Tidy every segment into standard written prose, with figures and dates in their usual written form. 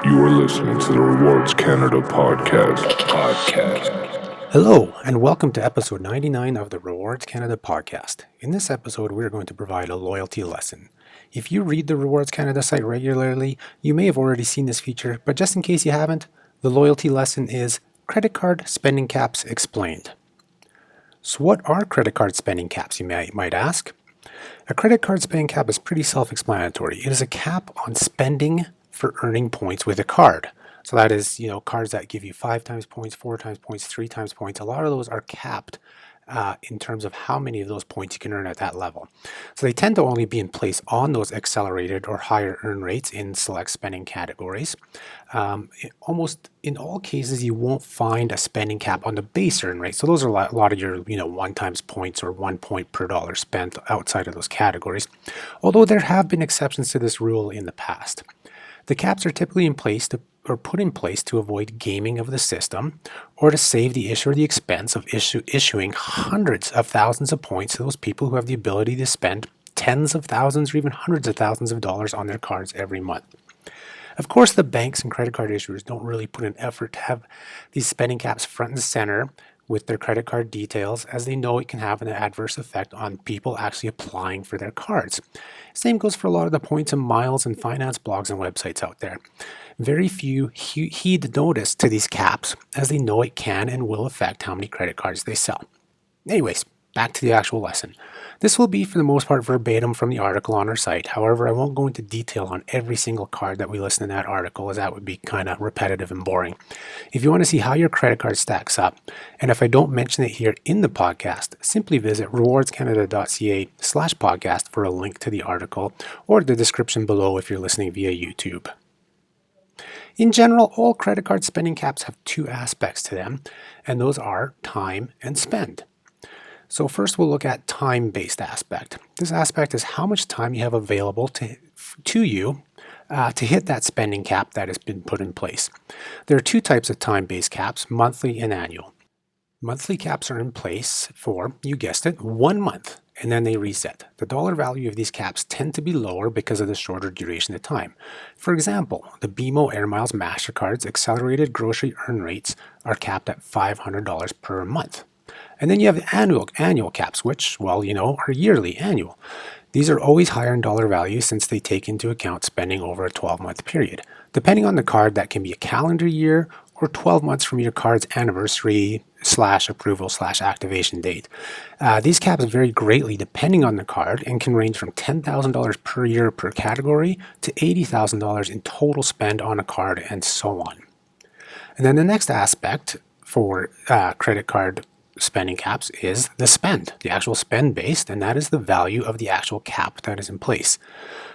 You are listening to the Rewards Canada podcast. Hello, and welcome to episode 99 of the Rewards Canada podcast. In this episode, we're going to provide a loyalty lesson. If you read the Rewards Canada site regularly, you may have already seen this feature, but just in case you haven't, the loyalty lesson is credit card spending caps explained. So what are credit card spending caps, you might ask? A credit card spending cap is pretty self-explanatory. It is a cap on spending for earning points with a card. So that is, cards that give you 5 times points, 4 times points, 3 times points. A lot of those are capped in terms of how many of those points you can earn at that level. So they tend to only be in place on those accelerated or higher earn rates in select spending categories. Almost in all cases, you won't find a spending cap on the base earn rate. So those are a lot of your, 1 times points or 1 point per dollar spent outside of those categories. Although there have been exceptions to this rule in the past. The caps are typically put in place to avoid gaming of the system or to save the issuer the expense of issuing hundreds of thousands of points to those people who have the ability to spend tens of thousands or even hundreds of thousands of dollars on their cards every month. Of course, the banks and credit card issuers don't really put an effort to have these spending caps front and center with their credit card details, as they know it can have an adverse effect on people actually applying for their cards. Same goes for a lot of the points and miles and finance blogs and websites out there. Very few heed notice to these caps, as they know it can and will affect how many credit cards they sell. Anyways, back to the actual lesson. This will be for the most part verbatim from the article on our site. However, I won't go into detail on every single card that we list in that article, as that would be kind of repetitive and boring. If you want to see how your credit card stacks up, and if I don't mention it here in the podcast, simply visit rewardscanada.ca/podcast for a link to the article or the description below if you're listening via YouTube. In general, all credit card spending caps have 2 aspects to them, and those are time and spend. So first we'll look at time-based aspect. This aspect is how much time you have available to you to hit that spending cap that has been put in place. There are 2 types of time-based caps, monthly and annual. Monthly caps are in place for, you guessed it, 1 month, and then they reset. The dollar value of these caps tend to be lower because of the shorter duration of time. For example, the BMO Air Miles MasterCard's accelerated grocery earn rates are capped at $500 per month. And then you have the annual caps, which, are yearly annual. These are always higher in dollar value since they take into account spending over a 12-month period. Depending on the card, that can be a calendar year or 12 months from your card's anniversary/approval/activation date. These caps vary greatly depending on the card and can range from $10,000 per year per category to $80,000 in total spend on a card, and so on. And then the next aspect for credit card spending caps is the actual spend based, and that is the value of the actual cap that is in place.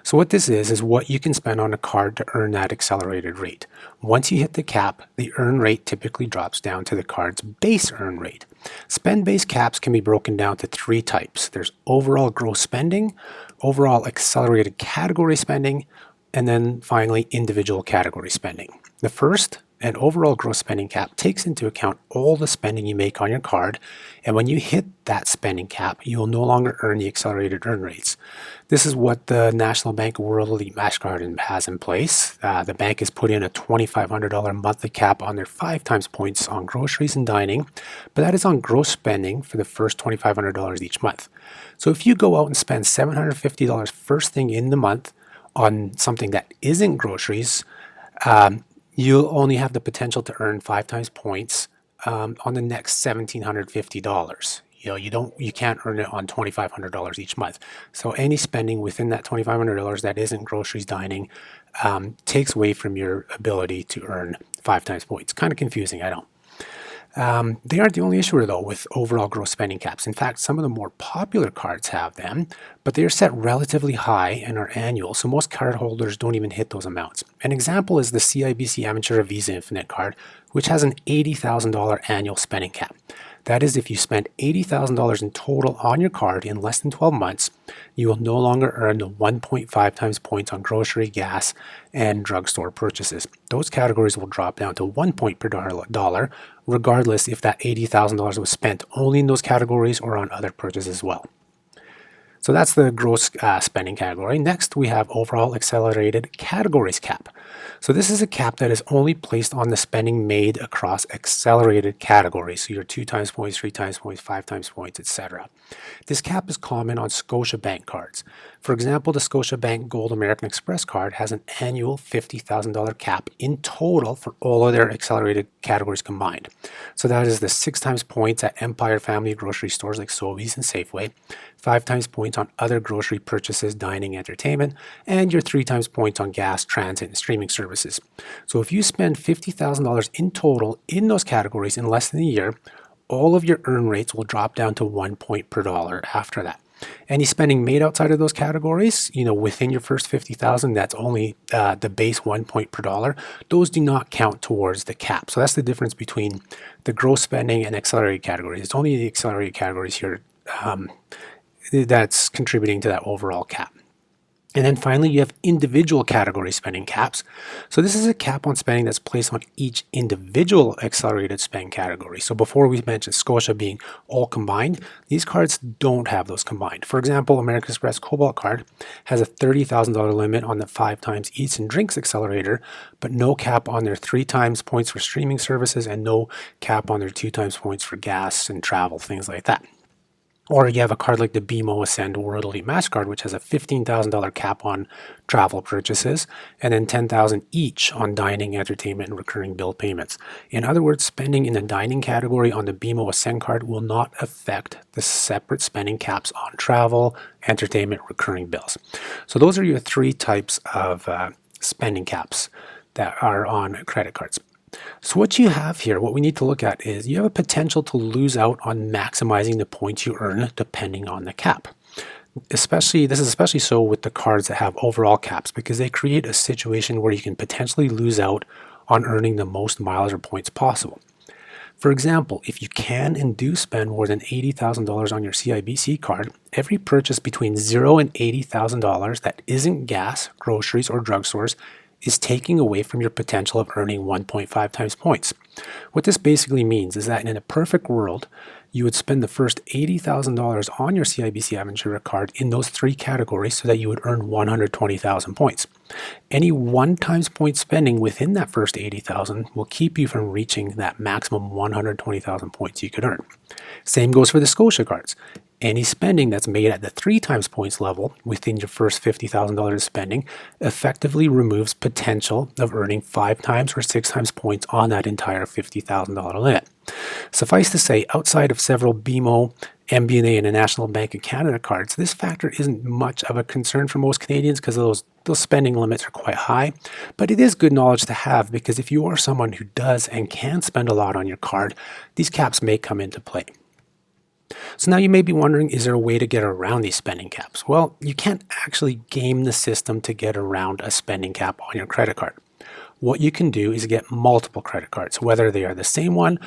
So what this is what you can spend on a card to earn that accelerated rate. Once you hit the cap, the earn rate typically drops down to the card's base earn rate. Spend-based caps can be broken down to 3 types. There's overall gross spending, overall accelerated category spending, and then finally individual category spending. The first, an overall gross spending cap, takes into account all the spending you make on your card, and when you hit that spending cap, you will no longer earn the accelerated earn rates. This is what the National Bank World Elite MasterCard has in place. The bank has put in a $2,500 monthly cap on their 5 times points on groceries and dining, but that is on gross spending for the first $2,500 each month. So if you go out and spend $750 first thing in the month on something that isn't groceries, you'll only have the potential to earn 5 times points on the next $1,750. You can't earn it on $2,500 each month. So any spending within that $2,500 that isn't groceries dining takes away from your ability to earn 5 times points. Kind of confusing, I know. They aren't the only issuer, though, with overall gross spending caps. In fact, some of the more popular cards have them, but they are set relatively high and are annual, so most cardholders don't even hit those amounts. An example is the CIBC Aventura Visa Infinite card, which has an $80,000 annual spending cap. That is, if you spend $80,000 in total on your card in less than 12 months, you will no longer earn the 1.5 times points on grocery, gas, and drugstore purchases. Those categories will drop down to 1 point per dollar, regardless if that $80,000 was spent only in those categories or on other purchases as well. So that's the gross spending category. Next, we have overall accelerated categories cap. So this is a cap that is only placed on the spending made across accelerated categories. So your 2 times points, 3 times points, 5 times points, etc. This cap is common on Scotiabank cards. For example, the Scotiabank Gold American Express card has an annual $50,000 cap in total for all of their accelerated categories combined. So that is the 6 times points at Empire Family grocery stores like Sobeys and Safeway, 5 times points on other grocery purchases, dining, entertainment, and your 3 times points on gas, transit, and streaming services. So if you spend $50,000 in total in those categories in less than a year, all of your earn rates will drop down to 1 point per dollar after that. Any spending made outside of those categories, within your first 50,000, that's only the base 1 point per dollar. Those do not count towards the cap. So that's the difference between the gross spending and accelerated categories. It's only the accelerated categories here that's contributing to that overall cap. And then finally, you have individual category spending caps. So this is a cap on spending that's placed on each individual accelerated spend category. So before we mentioned Scotia being all combined, these cards don't have those combined. For example, American Express Cobalt card has a $30,000 limit on the 5 times eats and drinks accelerator, but no cap on their 3 times points for streaming services and no cap on their 2 times points for gas and travel, things like that. Or you have a card like the BMO Ascend World Elite MasterCard, which has a $15,000 cap on travel purchases, and then $10,000 each on dining, entertainment, and recurring bill payments. In other words, spending in the dining category on the BMO Ascend card will not affect the separate spending caps on travel, entertainment, recurring bills. So those are your 3 types of spending caps that are on credit cards. So what you have here, what we need to look at is you have a potential to lose out on maximizing the points you earn depending on the cap. This is especially so with the cards that have overall caps because they create a situation where you can potentially lose out on earning the most miles or points possible. For example, if you can and do spend more than $80,000 on your CIBC card, every purchase between $0 and $80,000 that isn't gas, groceries, or drugstores is taking away from your potential of earning 1.5 times points. What this basically means is that in a perfect world, you would spend the first $80,000 on your CIBC Aventura card in those 3 categories so that you would earn 120,000 points. Any 1 times point spending within that first 80,000 will keep you from reaching that maximum 120,000 points you could earn. Same goes for the Scotia cards. Any spending that's made at the 3 times points level within your first $50,000 of spending effectively removes potential of earning 5 times or 6 times points on that entire $50,000 limit. Suffice to say, outside of several BMO, MBNA, and the National Bank of Canada cards, this factor isn't much of a concern for most Canadians because those spending limits are quite high, but it is good knowledge to have because if you are someone who does and can spend a lot on your card, these caps may come into play. So now you may be wondering, is there a way to get around these spending caps? Well, you can't actually game the system to get around a spending cap on your credit card. What you can do is get multiple credit cards, whether they are the same one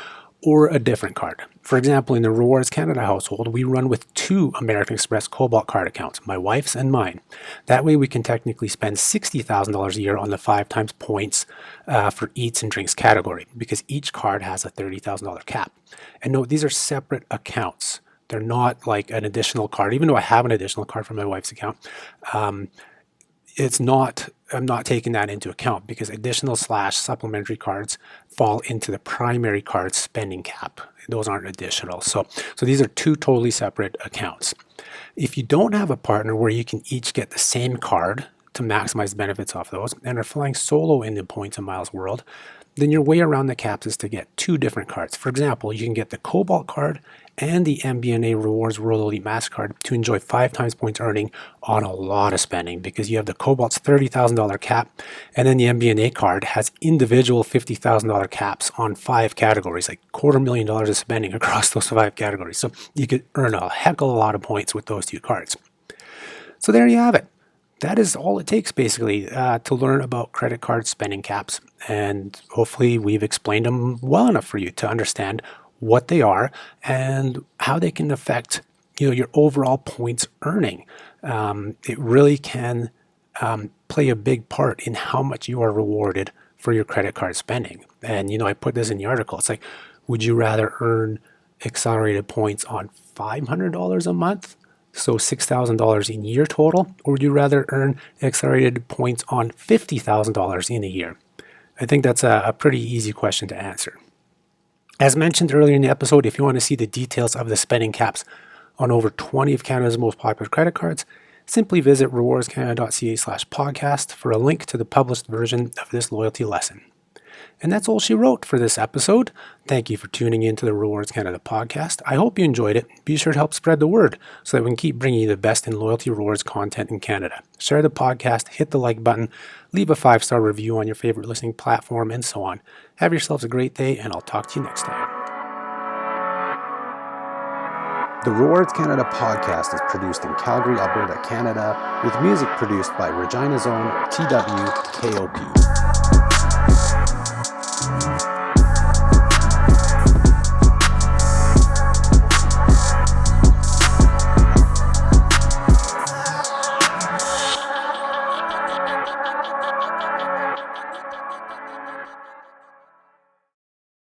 or a different card. For example, in the Rewards Canada household, we run with 2 American Express Cobalt card accounts, my wife's and mine. That way we can technically spend $60,000 a year on the 5 times points for eats and drinks category because each card has a $30,000 cap. And note, these are separate accounts. They're not like an additional card, even though I have an additional card for my wife's account. I'm not taking that into account because additional / supplementary cards fall into the primary card spending cap. Those aren't additional. So these are 2 totally separate accounts. If you don't have a partner where you can each get the same card to maximize the benefits off those and are flying solo in the points and miles world, then your way around the caps is to get 2 different cards. For example, you can get the Cobalt card and the MBNA Rewards World Elite MasterCard to enjoy 5 times points earning on a lot of spending because you have the Cobalt's $30,000 cap and then the MBNA card has individual $50,000 caps on 5 categories, like $250,000 of spending across those 5 categories. So you could earn a heck of a lot of points with those 2 cards. So there you have it. That is all it takes basically to learn about credit card spending caps, and hopefully we've explained them well enough for you to understand what they are and how they can affect your overall points earning. It really can play a big part in how much you are rewarded for your credit card spending. And I put this in the article. It's like, would you rather earn accelerated points on $500 a month so $6,000 in year total, or would you rather earn accelerated points on $50,000 in a year? I think that's a pretty easy question to answer. As mentioned earlier in the episode, if you want to see the details of the spending caps on over 20 of Canada's most popular credit cards, simply visit rewardscanada.ca/podcast for a link to the published version of this loyalty lesson. And that's all she wrote for this episode. Thank you for tuning in to the Rewards Canada podcast. I hope you enjoyed it. Be sure to help spread the word so that we can keep bringing you the best in loyalty rewards content in Canada. Share the podcast, hit the like button, leave a 5-star review on your favorite listening platform, and so on. Have yourselves a great day, and I'll talk to you next time. The Rewards Canada podcast is produced in Calgary, Alberta, Canada, with music produced by Regina's own TWKOP.